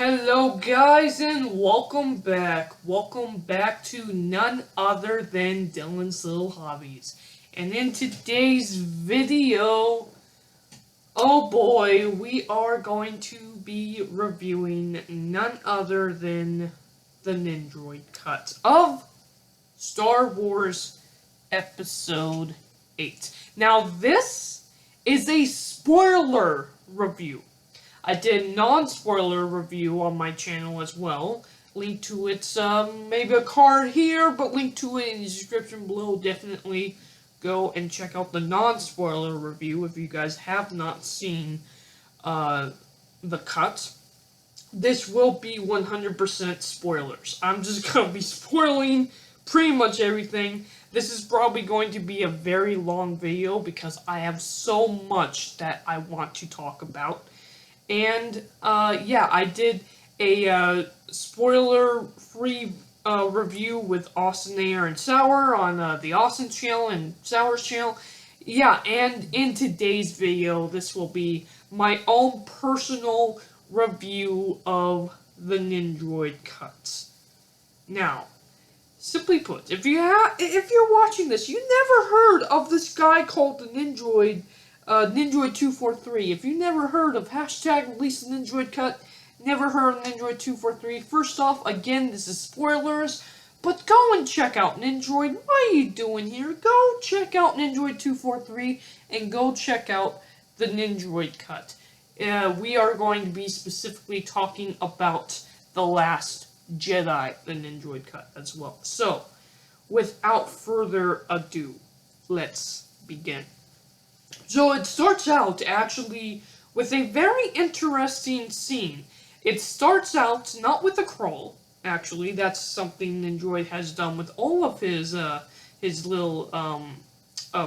Hello guys and welcome back. Welcome back to none other than Dylan's Little Hobbies. And in today's video, oh boy, we are going to be reviewing none other than the Nindroid cut of Star Wars Episode 8. Now this is a spoiler review. I did non-spoiler review on my channel as well. Link to it, maybe a card here, but link to it in the description below. Definitely go and check out the non-spoiler review if you guys have not seen the cut. This will be 100% spoilers. I'm just going to be spoiling pretty much everything. This is probably going to be a very long video because I have so much that I want to talk about. And, yeah, I did a, spoiler-free, review with Austin, Air, and Sour on, the Austin channel and Sour's channel. Yeah, and in today's video, this will be my own personal review of the Nindroid cuts. Now, simply put, if you're watching this, you never heard of this guy called the Nindroid, Nindroid243. If you never heard of hashtag RELEASETHENINDROIDCUT, never heard of Nindroid243, first off, again, this is spoilers, but go and check out Nindroid. What are you doing here? Go check out Nindroid243 and go check out the Nindroid cut. We are going to be specifically talking about The Last Jedi, the Nindroid cut as well. So, without further ado, let's begin. So it starts out, actually, with a very interesting scene. It starts out not with a crawl, actually. That's something Nindroid has done with all of his little,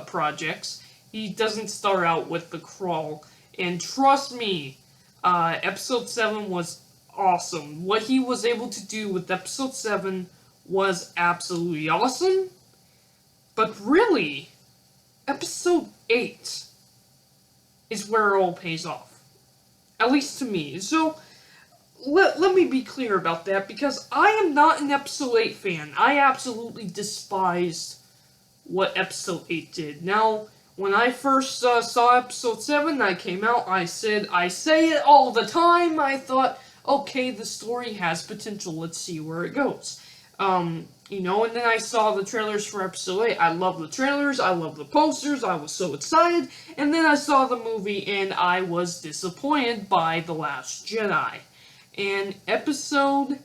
projects. He doesn't start out with the crawl. And trust me, Episode 7 was awesome. What he was able to do with Episode 7 was absolutely awesome. But really, Episode 8 is where it all pays off. At least to me. So, let me be clear about that, because I am not an Episode 8 fan. I absolutely despised what Episode 8 did. Now, when I first saw Episode 7, I came out, I say it all the time, I thought, okay, the story has potential, let's see where it goes. You know, and then I saw the trailers for Episode 8. I love the trailers, I love the posters, I was so excited, and then I saw the movie, and I was disappointed by The Last Jedi. And Episode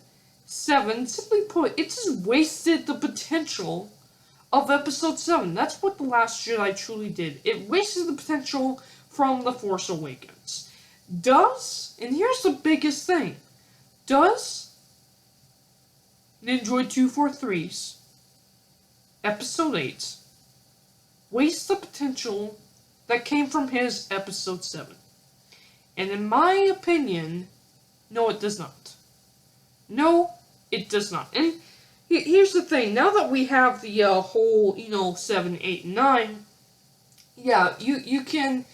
7, simply put, it just wasted the potential of Episode 7. That's what The Last Jedi truly did. It wasted the potential from The Force Awakens. And here's the biggest thing, does Nindroid243's Episode 8 waste the potential that came from his Episode 7? And in my opinion, no, it does not. No, it does not. And here's the thing, now that we have the whole, 7, 8, and 9, yeah, you can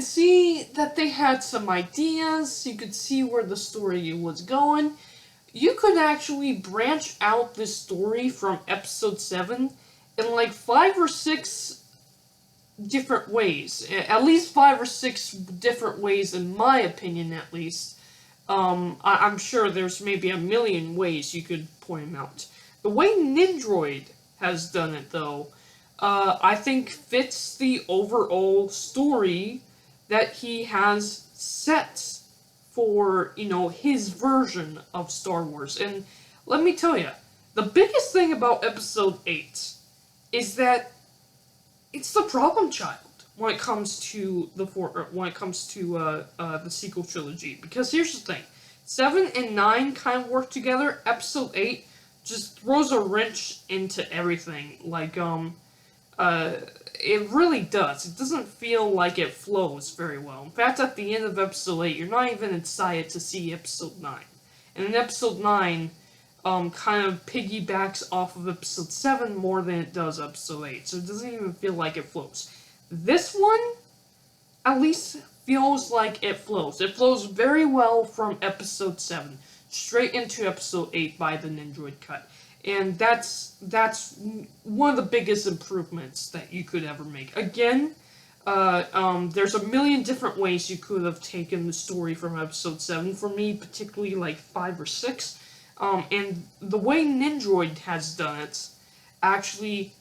see that they had some ideas, you could see where the story was going. You could actually branch out this story from Episode 7 in like 5 or 6 different ways. At least 5 or 6 different ways, in my opinion, at least. I'm sure there's maybe a million ways you could point them out. The way Nindroid has done it, though, I think fits the overall story that he has set for, his version of Star Wars. And let me tell you, the biggest thing about Episode 8 is that it's the problem child when it comes to the sequel trilogy. Because here's the thing, 7 and 9 kind of work together. Episode 8 just throws a wrench into everything. Like, it really does. It doesn't feel like it flows very well. In fact, at the end of Episode 8, you're not even excited to see Episode 9. And in Episode 9, kind of piggybacks off of Episode 7 more than it does Episode 8. So it doesn't even feel like it flows. This one, at least feels like it flows. It flows very well from episode 7 straight into episode 8 by the Nindroid cut. And that's one of the biggest improvements that you could ever make. Again, there's a million different ways you could have taken the story from episode 7. For me, particularly like 5 or 6. And the way Nindroid has done it actually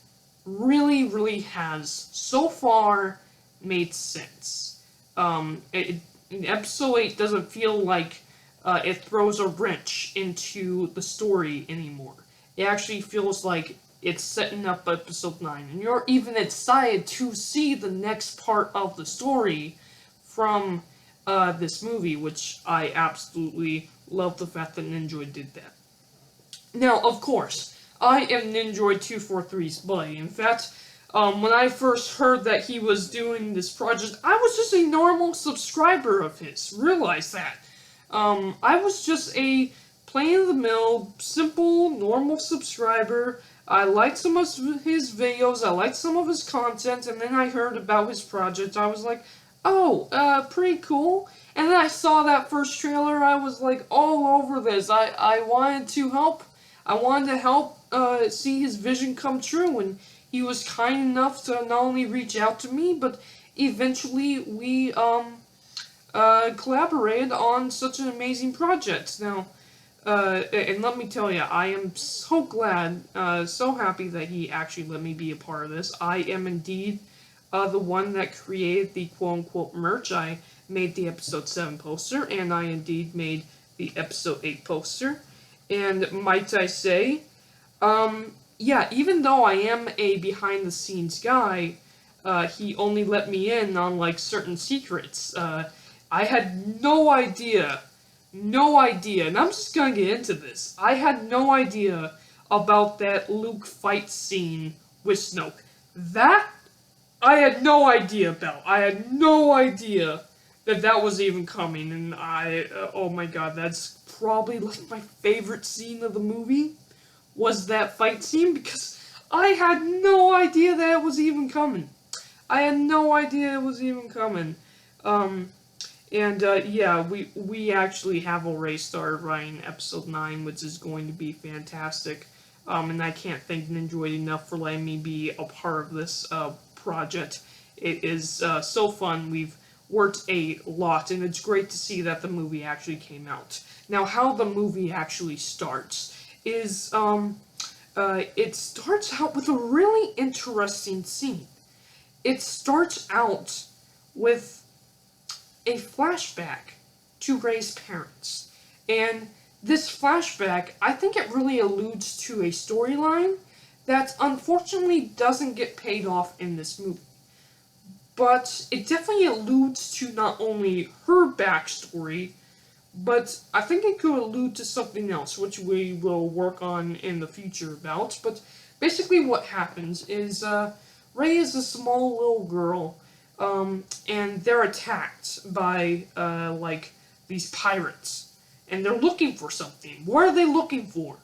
really has, so far, made sense. Episode 8 doesn't feel like it throws a wrench into the story anymore. It actually feels like it's setting up episode 9, and you're even excited to see the next part of the story from this movie, which I absolutely love the fact that Nindroid did that. Now, of course, I am Nindroid243's buddy. In fact, when I first heard that he was doing this project, I was just a normal subscriber of his. Realize that. I was just a plain-of-the-mill, simple, normal subscriber. I liked some of his videos, I liked some of his content, and then I heard about his project. I was like, oh, pretty cool. And then I saw that first trailer, I was like all over this. I wanted to help. I wanted to help see his vision come true, and he was kind enough to not only reach out to me, but eventually we collaborated on such an amazing project. Now, and let me tell you, I am so glad, so happy that he actually let me be a part of this. I am indeed the one that created the quote-unquote merch. I made the episode 7 poster, and I indeed made the episode 8 poster. And might I say, yeah, even though I am a behind-the-scenes guy, he only let me in on, like, certain secrets. I had no idea, and I'm just gonna get into this. I had no idea about that Luke fight scene with Snoke. That, I had no idea about. I had no idea that was even coming, and oh my god, that's probably like my favorite scene of the movie, was that fight scene, because I had no idea that it was even coming. I had no idea it was even coming. Yeah, we actually have already started writing episode 9, which is going to be fantastic. And I can't thank Nindroid enough for letting me be a part of this project. It is so fun. We've worked a lot, and it's great to see that the movie actually came out. Now, how the movie actually starts is, it starts out with a really interesting scene. It starts out with a flashback to Rey's parents. And this flashback, I think it really alludes to a storyline that unfortunately doesn't get paid off in this movie. But it definitely alludes to not only her backstory, but I think it could allude to something else, which we will work on in the future about. But basically what happens is, Rey is a small little girl, and they're attacked by, like, these pirates. And they're looking for something. What are they looking for?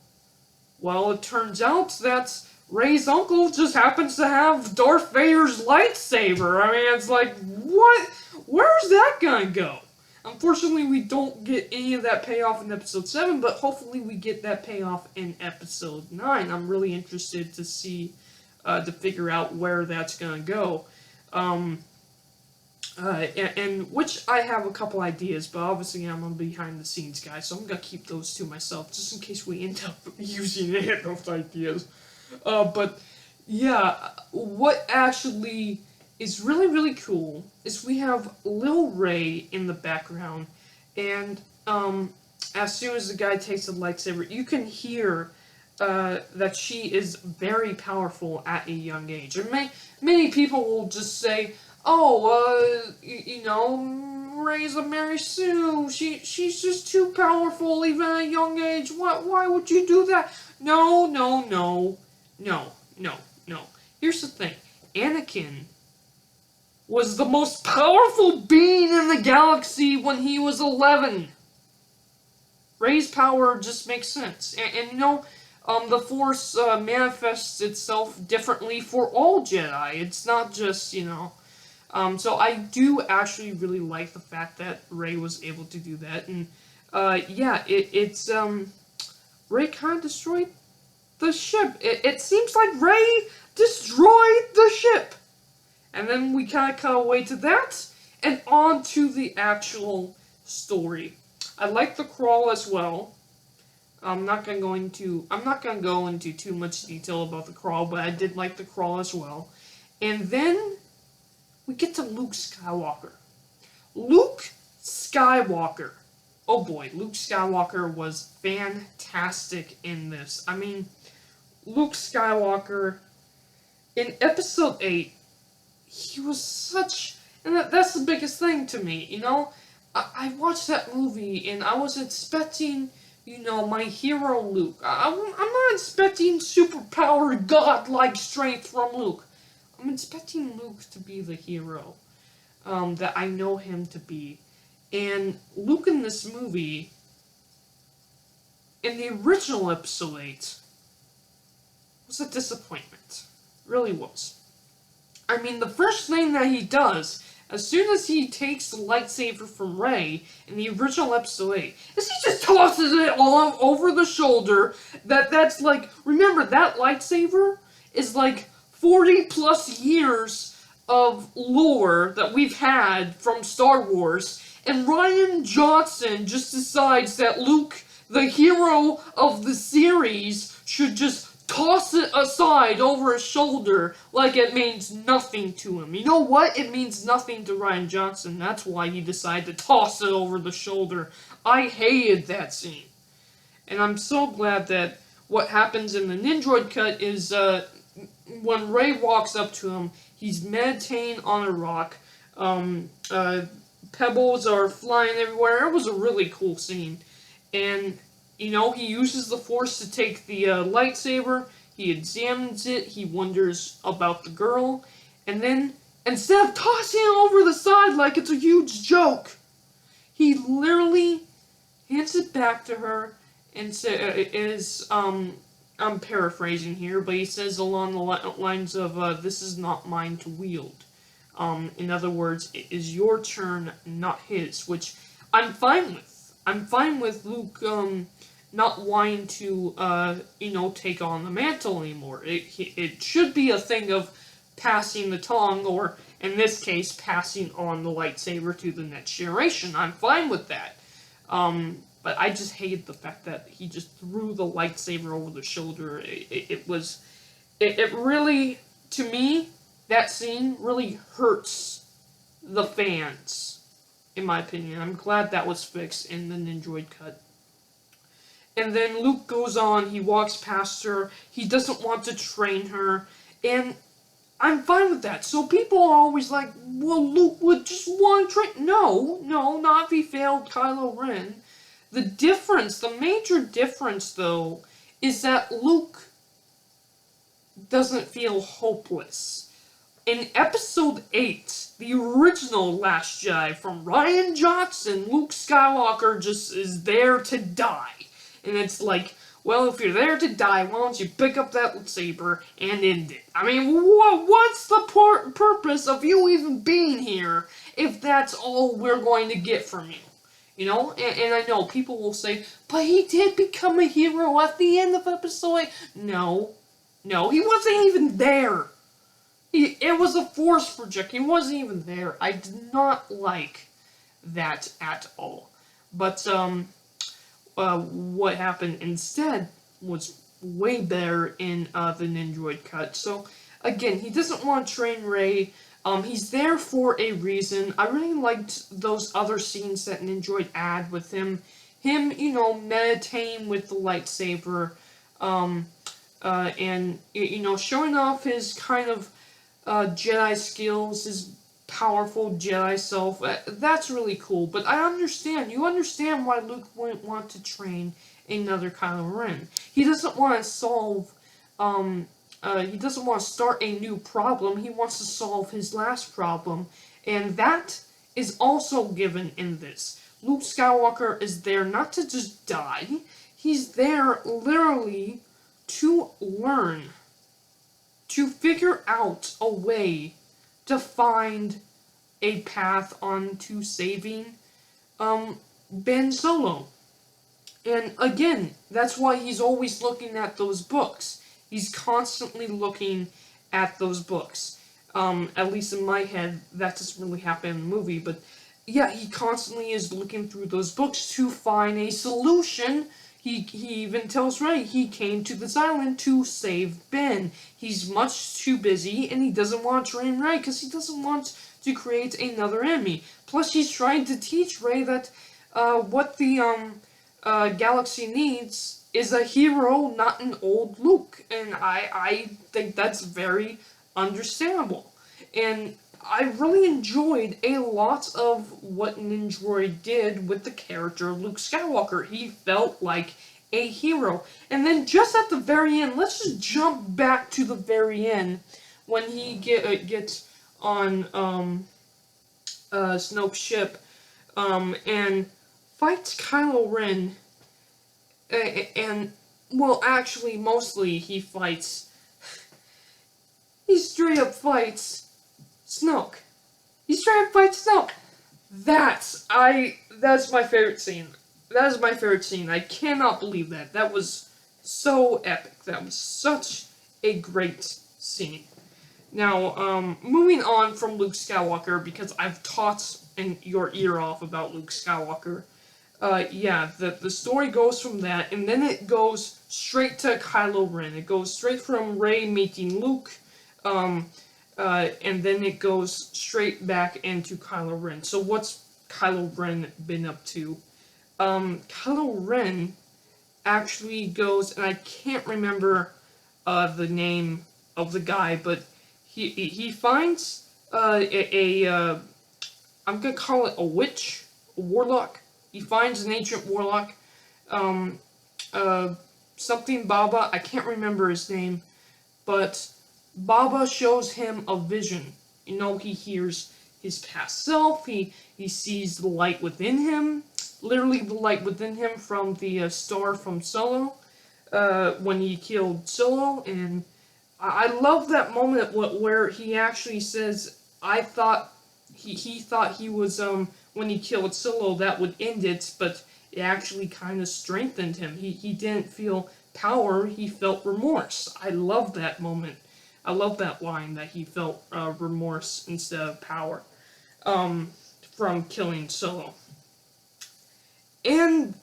Well, it turns out that Rey's uncle just happens to have Darth Vader's lightsaber. I mean, it's like, what? Where's that gonna go? Unfortunately, we don't get any of that payoff in episode 7, but hopefully we get that payoff in episode 9. I'm really interested to see, to figure out where that's gonna go. And which I have a couple ideas, but obviously I'm a behind-the-scenes guy, so I'm gonna keep those to myself, just in case we end up using any of those ideas. But, yeah, what actually is really cool is we have Lil Rey in the background, and, as soon as the guy takes the lightsaber, you can hear, that she is very powerful at a young age. And many people will just say, oh, you know, Rey's a Mary Sue, she's just too powerful even at a young age, why would you do that? No. Here's the thing, Anakin was the most powerful being in the galaxy when he was 11. Rey's power just makes sense, and you know, the Force manifests itself differently for all Jedi. It's not just, you know, So I do actually really like the fact that Rey was able to do that, and yeah, it's Rey kind of destroyed the ship. It seems like Rey destroyed the ship, and then we kind of cut away to that, and on to the actual story. I like the crawl as well. I'm not gonna go into too much detail about the crawl, but I did like the crawl as well. And then we get to Luke Skywalker. Luke Skywalker. Oh boy, Luke Skywalker was fantastic in this. I mean, Luke Skywalker in Episode 8, he was such, and that's the biggest thing to me, you know? I watched that movie and I was expecting, you know, my hero Luke. I'm not expecting superpowered godlike strength from Luke. I'm expecting Luke to be the hero that I know him to be. And Luke in this movie, in the original Episode 8, was a disappointment. Really was. I mean, the first thing that he does, as soon as he takes the lightsaber from Rey in the original Episode 8, is he just tosses it all over the shoulder. That's like, remember, that lightsaber is like 40 plus years of lore that we've had from Star Wars, and Rian Johnson just decides that Luke, the hero of the series, should just toss it aside over his shoulder like it means nothing to him. You know what? It means nothing to Rian Johnson. That's why he decided to toss it over the shoulder. I hated that scene. And I'm so glad that what happens in the Nindroid cut is when Rey walks up to him, he's meditating on a rock. Pebbles are flying everywhere. It was a really cool scene. And you know, he uses the Force to take the lightsaber, he examines it, he wonders about the girl, and then, instead of tossing it over the side like it's a huge joke, he literally hands it back to her and I'm paraphrasing here, but he says along the lines of, this is not mine to wield. In other words, it is your turn, not his, which I'm fine with. I'm fine with Luke, not wanting to, you know, take on the mantle anymore. It should be a thing of passing the tongue, or, in this case, passing on the lightsaber to the next generation. I'm fine with that. But I just hated the fact that he just threw the lightsaber over the shoulder. It really, to me, that scene really hurts the fans, in my opinion. I'm glad that was fixed in the Nindroid cut. And then Luke goes on, he walks past her, he doesn't want to train her, and I'm fine with that. So people are always like, well, Luke would just want to train. No, not if he failed Kylo Ren. The difference, the major difference, though, is that Luke doesn't feel hopeless. In Episode 8, the original Last Jedi from Rian Johnson, Luke Skywalker just is there to die. And it's like, well, if you're there to die, why don't you pick up that saber and end it? I mean, what's the purpose of you even being here if that's all we're going to get from you? You know? And I know people will say, but he did become a hero at the end of Episode 8. No, he wasn't even there. It was a Force project. He wasn't even there. I did not like that at all. But, what happened instead was way better in the Nindroid cut. So again, he doesn't want to train Rey. He's there for a reason. I really liked those other scenes that Nindroid add with him, you know, meditating with the lightsaber, and you know, showing off his kind of Jedi skills, his powerful Jedi self. That's really cool. But I understand. You understand why Luke wouldn't want to train another Kylo Ren. He doesn't want to solve. He doesn't want to start a new problem. He wants to solve his last problem, and that is also given in this. Luke Skywalker is there not to just die. He's there literally to learn, to figure out a way to find a path onto saving Ben Solo. And again, that's why he's always looking at those books. He's constantly looking at those books. At least in my head, that doesn't really happen in the movie, but yeah, he constantly is looking through those books to find a solution. He even tells Rey he came to this island to save Ben. He's much too busy, and he doesn't want to train Rey because he doesn't want to create another enemy. Plus, he's trying to teach Rey that what the galaxy needs is a hero, not an old Luke. And I think that's very understandable. And I really enjoyed a lot of what Nindroid did with the character of Luke Skywalker. He felt like a hero. And then just at the very end, let's just jump back to the very end when he gets on Snoke's ship and fights Kylo Ren. And, well, actually, mostly he straight up fights Snoke. He straight up fights Snoke. That's my favorite scene. That is my favorite scene. I cannot believe that. That was so epic. That was such a great scene. Now, moving on from Luke Skywalker, because I've taught your ear off about Luke Skywalker. Yeah, the story goes from that, and then it goes straight to Kylo Ren. It goes straight from Rey meeting Luke, and then it goes straight back into Kylo Ren. So what's Kylo Ren been up to? Kylo Ren actually goes, and I can't remember the name of the guy, but he finds I'm gonna call it a witch, a warlock. He finds an ancient warlock, something Baba, I can't remember his name, but Baba shows him a vision. You know, he hears his past self, he sees the light within him, literally the light within him from the star from Solo, when he killed Solo, and I love that moment where he actually says, I thought, he thought he was, when he killed Solo, that would end it, but it actually kind of strengthened him. He didn't feel power, he felt remorse. I love that moment. I love that line that he felt remorse instead of power from killing Solo. And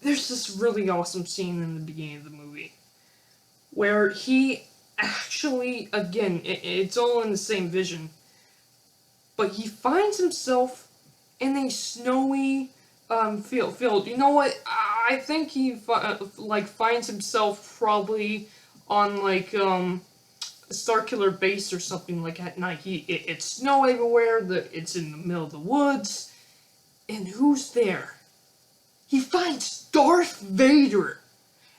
there's this really awesome scene in the beginning of the movie where he actually, again, it's all in the same vision, but he finds himself in a snowy field. You know what? I think he finds himself probably on like a Starkiller base or something, like at night. It's snow everywhere. It's in the middle of the woods, and who's there? He finds Darth Vader,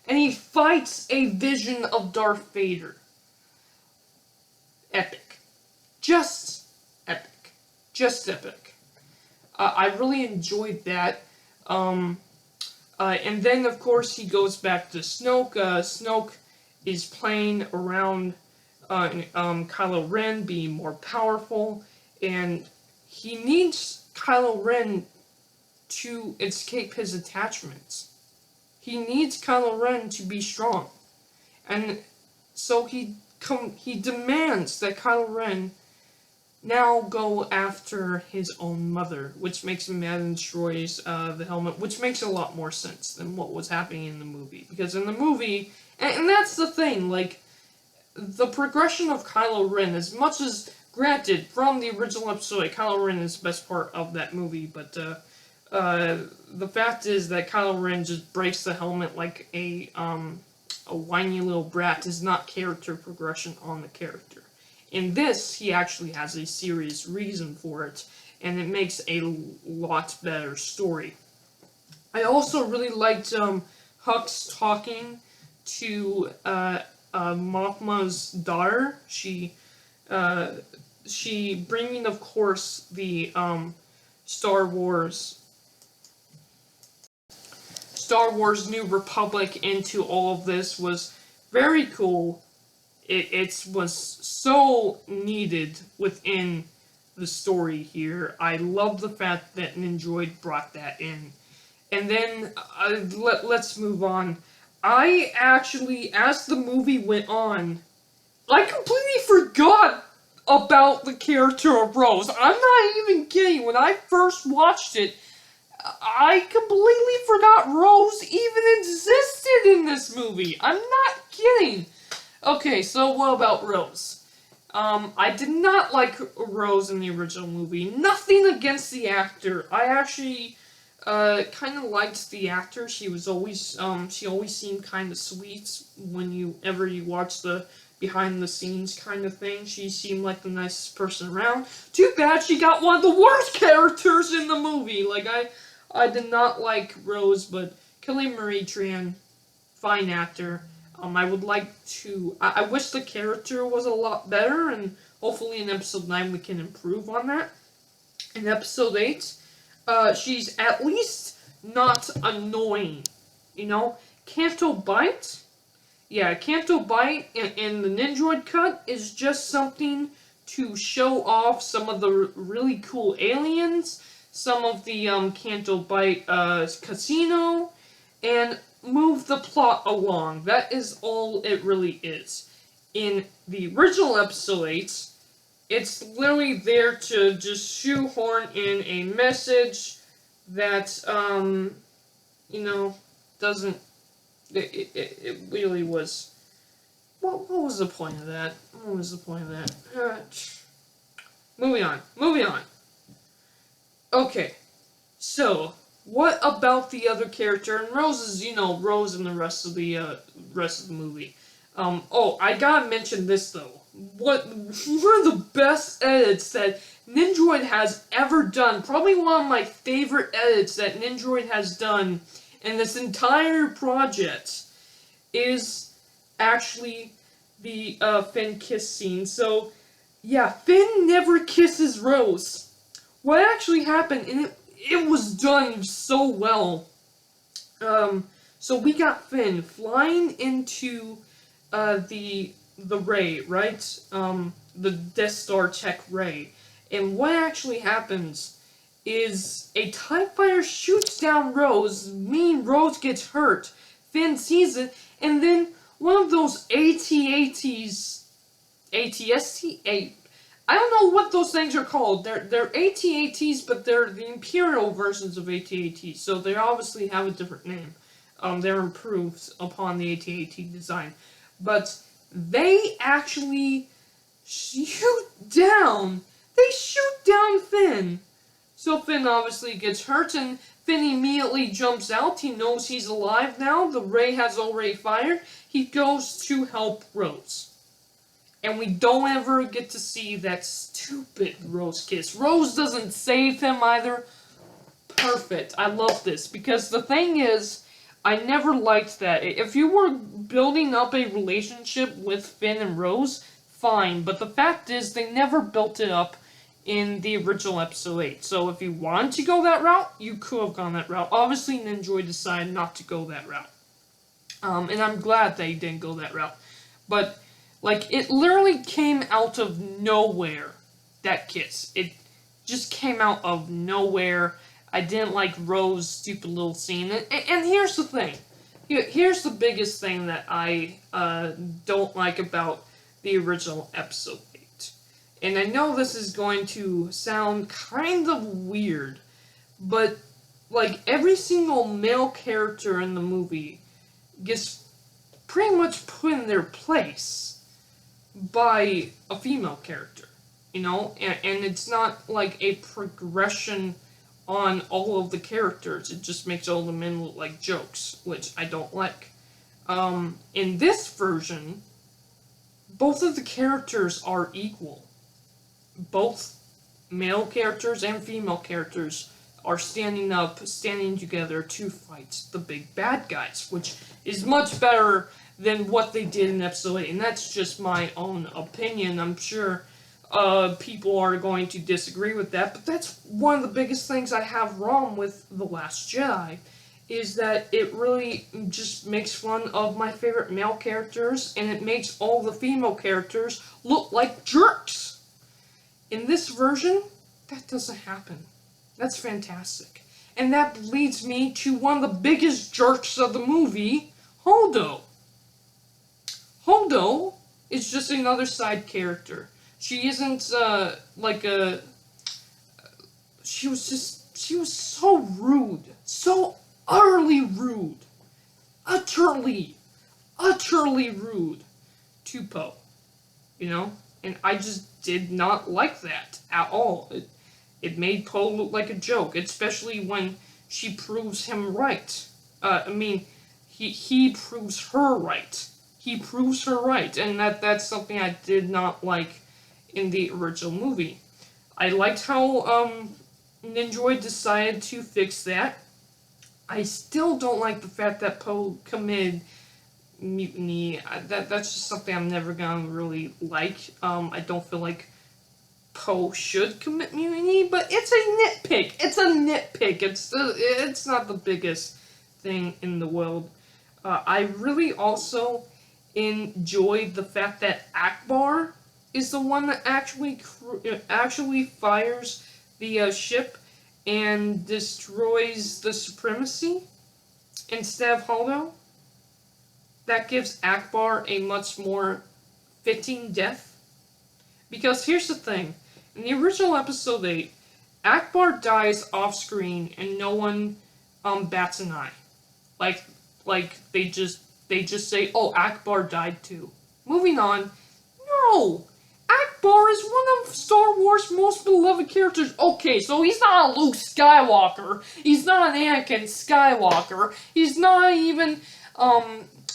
and he fights a vision of Darth Vader. Epic, just epic. Just epic. I really enjoyed that. And then, of course, he goes back to Snoke. Snoke is playing around Kylo Ren being more powerful, and he needs Kylo Ren to escape his attachments. He needs Kylo Ren to be strong. And so he demands that Kylo Ren now go after his own mother, which makes him mad and destroys the helmet, which makes a lot more sense than what was happening in the movie. Because in the movie, and that's the thing, like, the progression of Kylo Ren, as much as, granted, from the original episode, Kylo Ren is the best part of that movie, but the fact is that Kylo Ren just breaks the helmet like a whiny little brat is not character progression on the character. In this, he actually has a serious reason for it, and it makes a lot better story. I also really liked Hux talking to Mothma's daughter. She bringing, of course, the Star Wars New Republic into all of this was very cool. It was so needed within the story here. I love the fact that Nindroid brought that in. And then, let's move on. I actually, as the movie went on, I completely forgot about the character of Rose. I'm not even kidding. When I first watched it, I completely forgot Rose even existed in this movie. I'm not kidding. Okay, so what about Rose? I did not like Rose in the original movie. Nothing against the actor. I actually kind of liked the actor. She always seemed kind of sweet whenever you watch the behind the scenes kind of thing. She seemed like the nicest person around. Too bad she got one of the worst characters in the movie. Like, I did not like Rose, but Kelly Marie Tran, fine actor. I would like to... I wish the character was a lot better, and hopefully in episode 9 we can improve on that. In episode 8, she's at least not annoying. You know? Canto Bite? Yeah, Canto Bite in the Nindroid cut is just something to show off some of the really cool aliens, some of the Canto Bite casino, and move the plot along. That is all it really is. In the original episode 8, it's literally there to just shoehorn in a message that, you know, doesn't... It really was... What was the point of that? What was the point of that? Moving on. Okay, so... what about the other character? And Rose is, you know, Rose in the rest of the movie. Oh, I gotta mention this though. One of the best edits that Nindroid has ever done, probably one of my favorite edits that Nindroid has done in this entire project, is actually the Finn kiss scene. So, yeah, Finn never kisses Rose. What actually happened, and it was done so well. So we got Finn flying into the ray, right? The Death Star tech ray. And what actually happens is a TIE fighter shoots down Rose, meaning Rose gets hurt. Finn sees it, and then one of those AT-ATs, ATST? I don't know what those things are called. They're AT-ATs, but they're the Imperial versions of AT-ATs, so they obviously have a different name. They're improved upon the AT-AT design. But they actually shoot down Finn. So Finn obviously gets hurt, and Finn immediately jumps out. He knows he's alive now. The ray has already fired. He goes to help Rose. And we don't ever get to see that stupid Rose kiss. Rose doesn't save him either. Perfect. I love this. Because the thing is, I never liked that. If you were building up a relationship with Finn and Rose, fine. But the fact is, they never built it up in the original episode 8. So if you wanted to go that route, you could have gone that route. Obviously, Nindroid decided not to go that route. And I'm glad they didn't go that route. But... like, it literally came out of nowhere, that kiss. It just came out of nowhere. I didn't like Rose's stupid little scene. And here's the thing. Here's the biggest thing that I don't like about the original episode 8. And I know this is going to sound kind of weird, but, like, every single male character in the movie gets pretty much put in their place by a female character, you know, and it's not like a progression on all of the characters. It just makes all the men look like jokes, which I don't like. In this version, both of the characters are equal. Both male characters and female characters are standing together to fight the big bad guys, which is much better than what they did in episode 8, and that's just my own opinion. I'm sure people are going to disagree with that, but that's one of the biggest things I have wrong with The Last Jedi, is that it really just makes fun of my favorite male characters, and it makes all the female characters look like jerks. In this version, that doesn't happen. That's fantastic. And that leads me to one of the biggest jerks of the movie, Holdo. Holdo is just another side character. She isn't, she was so rude. So utterly rude. Utterly rude to Poe. You know? And I just did not like that at all. It made Poe look like a joke, especially when she proves him right. He proves her right. He proves her right, and that's something I did not like in the original movie. I liked how Nindroid decided to fix that. I still don't like the fact that Poe committed mutiny. That's just something I'm never gonna really like. I don't feel like Poe should commit mutiny, but it's a nitpick. It's a nitpick. It's not the biggest thing in the world. I really also enjoyed the fact that Akbar is the one that actually fires the ship and destroys the supremacy instead of Holdo. That gives Akbar a much more fitting death. Because here's the thing. In the original episode 8, Akbar dies off screen and no one bats an eye. Like they just say, oh, Akbar died too. Moving on. No! Akbar is one of Star Wars' most beloved characters. Okay, so he's not a Luke Skywalker. He's not an Anakin Skywalker. He's not even,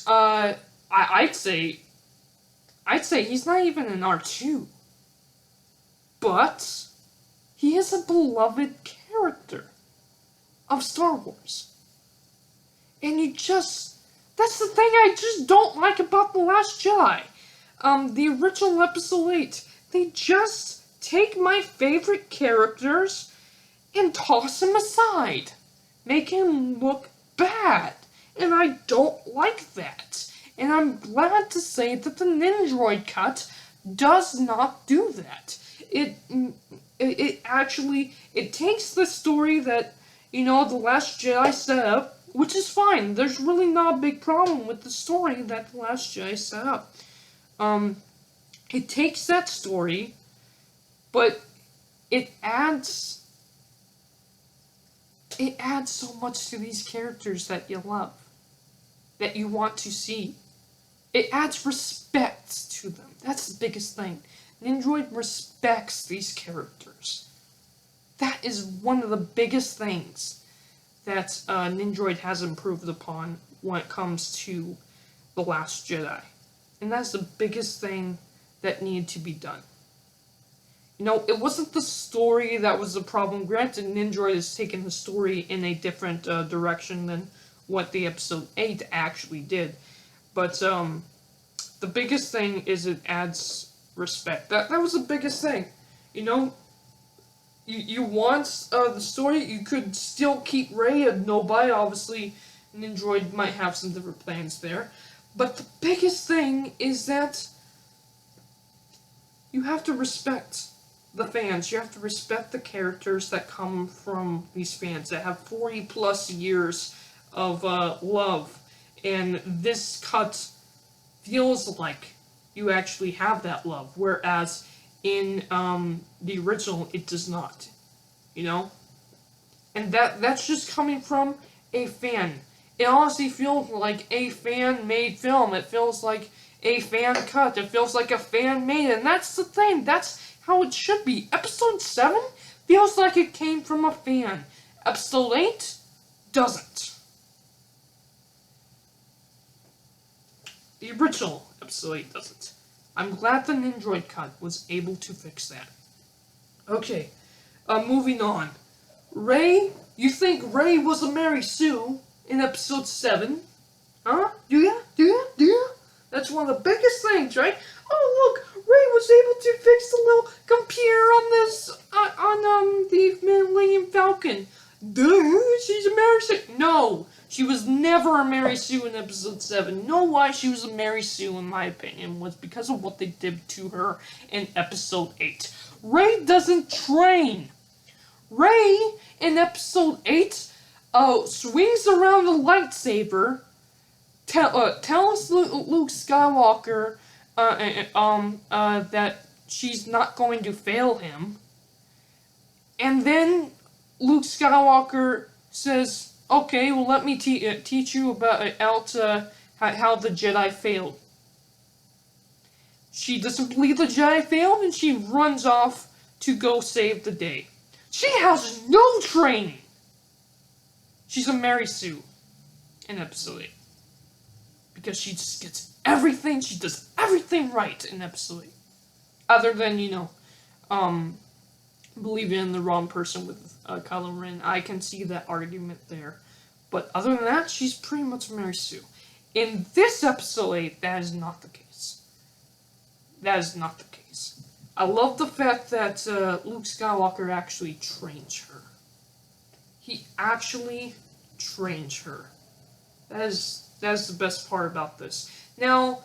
I'd say he's not even an R2. But he is a beloved character of Star Wars. And that's the thing I just don't like about The Last Jedi. The original episode 8, they just take my favorite characters and toss them aside. Make him look bad. And I don't like that. And I'm glad to say that the Nindroid cut does not do that. It actually takes the story that, The Last Jedi set up, which is fine. There's really not a big problem with the story that The Last Jedi set up. It takes that story, but it adds so much to these characters that you love, that you want to see. It adds respect to them. That's the biggest thing. Nindroid respects these characters. That is one of the biggest things that Nindroid has improved upon when it comes to The Last Jedi. And that's the biggest thing that needed to be done. It wasn't the story that was the problem. Granted, Nindroid has taken the story in a different direction than what the episode 8 actually did. But the biggest thing is it adds respect. That was the biggest thing. You want the story, you could still keep Rey a nobody. Obviously, Nindroid might have some different plans there. But the biggest thing is that you have to respect the fans. You have to respect the characters that come from these fans that have 40 plus years of love. And this cut feels like you actually have that love. Whereas in the original, it does not. And that's just coming from a fan. It honestly feels like a fan-made film. It feels like a fan cut. It feels like a fan made it. And that's the thing. That's how it should be. Episode 7 feels like it came from a fan. Episode 8 doesn't. The original episode 8 doesn't. I'm glad the Nindroid cut was able to fix that. Okay, moving on. Rey, you think Rey was a Mary Sue in episode 7? Huh? Do ya? That's one of the biggest things, right? Oh, look, Rey was able to fix the little computer on this, on the Millennium Falcon. Duh, she's a Mary Sue. No, she was never a Mary Sue in episode 7. You know why she was a Mary Sue, in my opinion, was because of what they did to her in episode 8. Rey doesn't train. Rey, in episode 8, swings around a lightsaber, tells Luke Skywalker, that she's not going to fail him. And then Luke Skywalker says, okay, well, let me teach you about how the Jedi failed. She doesn't believe the Jedi failed, and she runs off to go save the day. She has no training. She's a Mary Sue in episode 8. Because she just gets everything, she does everything right in episode 8. Other than, believing in the wrong person with Kylo Ren. I can see that argument there. But other than that, she's pretty much Mary Sue. In this episode 8, that is not the case. That is not the case. I love the fact that Luke Skywalker actually trains her. He actually trains her. That is the best part about this. Now,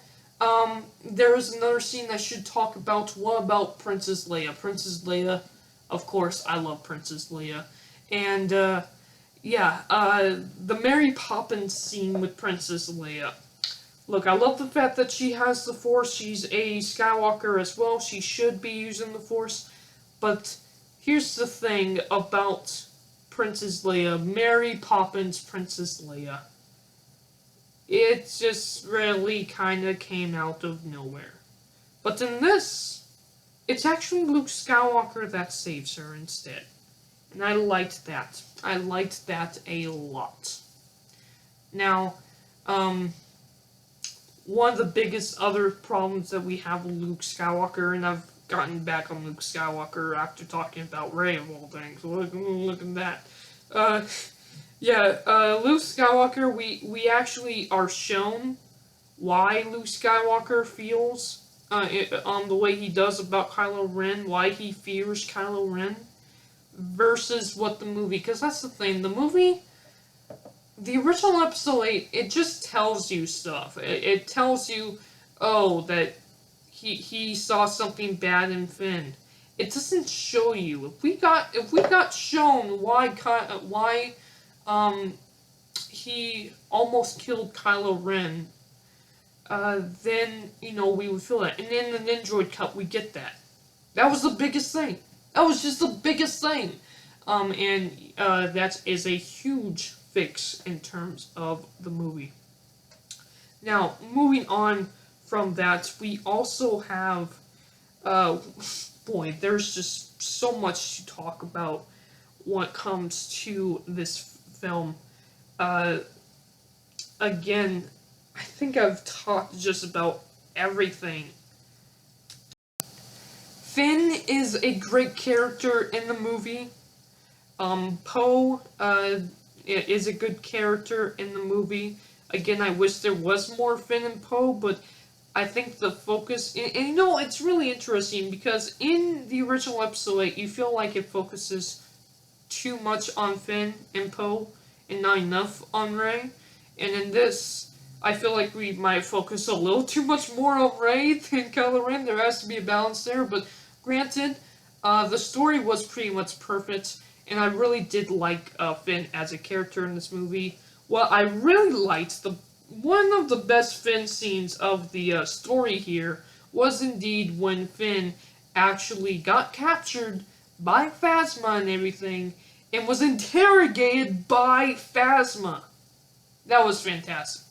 there is another scene I should talk about. What about Princess Leia? Princess Leia, of course, I love Princess Leia. And, the Mary Poppins scene with Princess Leia. Look, I love the fact that she has the Force. She's a Skywalker as well. She should be using the Force. But here's the thing about Princess Leia. Mary Poppins Princess Leia. It just really kind of came out of nowhere. But in this, it's actually Luke Skywalker that saves her instead. And I liked that. I liked that a lot. Now, one of the biggest other problems that we have with Luke Skywalker, and I've gotten back on Luke Skywalker after talking about Rey of all things. Look at that. Luke Skywalker, we actually are shown why Luke Skywalker feels the way he does about Kylo Ren, why he fears Kylo Ren, versus what the movie, because that's the thing, the movie, the original episode 8, it just tells you stuff. It tells you, that he saw something bad in Finn. It doesn't show you. If we got shown why he almost killed Kylo Ren, then, we would feel that. And in the nindroid cut, we get that. That was the biggest thing. That was just the biggest thing. That is a huge fix in terms of the movie. Now, moving on from that, we also have, there's just so much to talk about when it comes to this film. Again, I think I've talked just about everything. Finn is a great character in the movie. Poe is a good character in the movie. Again, I wish there was more Finn and Poe, but I think the focus... And it's really interesting, because in the original episode 8, you feel like it focuses too much on Finn and Poe, and not enough on Rey. And in this, I feel like we might focus a little too much more on Rey than Kylo Ren. There has to be a balance there, but granted, the story was pretty much perfect, and I really did like Finn as a character in this movie. What I really liked, one of the best Finn scenes of the story here was indeed when Finn actually got captured by Phasma and everything, and was interrogated by Phasma. That was fantastic.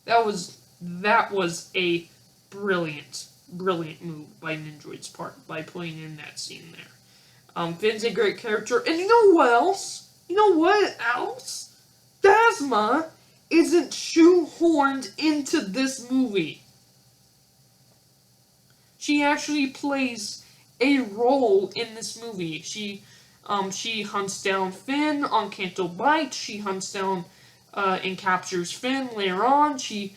That was a brilliant move by Nindroid's part, by putting in that scene there. Finn's a great character, and you know what else? Phasma isn't shoehorned into this movie. She actually plays a role in this movie. She hunts down Finn on Canto Bight. She hunts down and captures Finn later on. She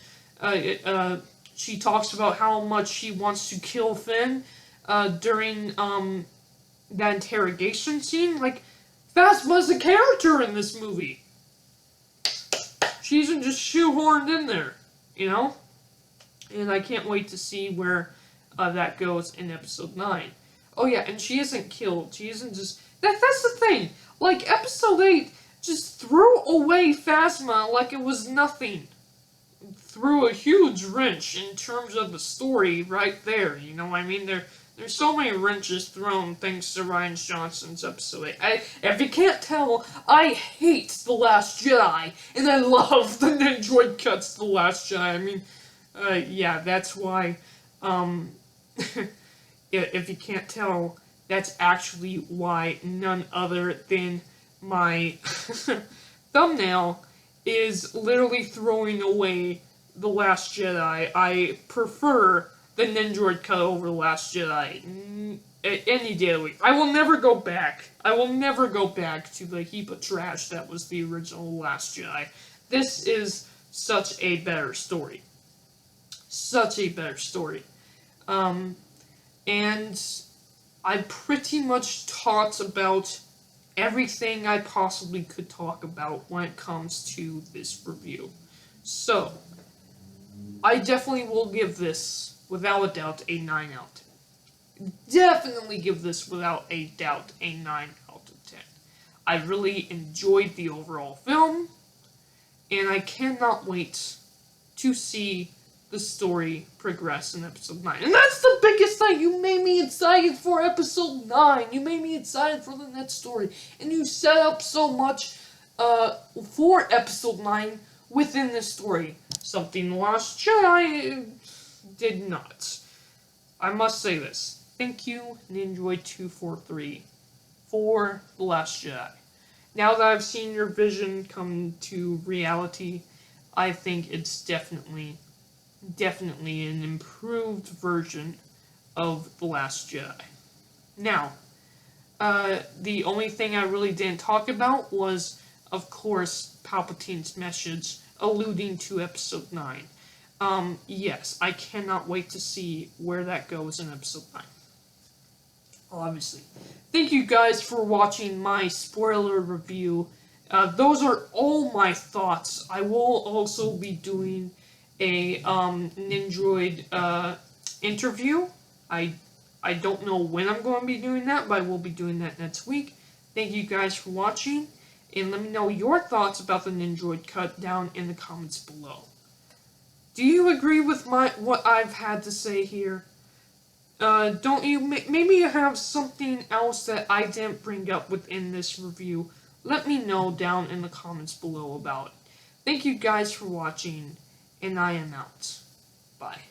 talks about how much she wants to kill Finn during that interrogation scene. Like, Phasma's a character in this movie. She isn't just shoehorned in there, And I can't wait to see where that goes in episode 9. Oh yeah, and she isn't killed. She isn't just... That's the thing. Like, Episode 8 just threw away Phasma like it was nothing. Threw a huge wrench in terms of the story right there, you know what I mean? There's so many wrenches thrown thanks to Rian Johnson's Episode 8. If you can't tell, I hate The Last Jedi, and I love the Nindroid Cut's The Last Jedi. I mean, yeah, that's why, if you can't tell, that's actually why none other than my thumbnail is literally throwing away The Last Jedi. I prefer the Nindroid Cut over The Last Jedi any day of the week. I will never go back. I will never go back to the heap of trash that was the original Last Jedi. This is such a better story. Such a better story. And I pretty much talked about everything I possibly could talk about when it comes to this review. So, I definitely will give this, without a doubt, a 9 out of 10. Definitely give this, without a doubt, a 9 out of 10. I really enjoyed the overall film, and I cannot wait to see the story progress in Episode 9. And that's the biggest thing! You made me excited for Episode 9! You made me excited for the next story. And you set up so much for Episode 9 within this story. Something The Last Jedi did not. I must say this. Thank you, Nindroid243, for The Last Jedi. Now that I've seen your vision come to reality, I think it's definitely an improved version of The Last Jedi. Now, the only thing I really didn't talk about was, of course, Palpatine's message alluding to Episode 9. Yes, I cannot wait to see where that goes in Episode 9. Obviously. Thank you guys for watching my spoiler review. Those are all my thoughts. I will also be doing a Nindroid interview. I don't know when I'm going to be doing that, but I will be doing that next week. Thank you guys for watching, and let me know your thoughts about the Nindroid Cut down in the comments below. Do you agree with what I've had to say here? Don't you? Maybe you have something else that I didn't bring up within this review. Let me know down in the comments below about it. Thank you guys for watching, and I am out. Bye.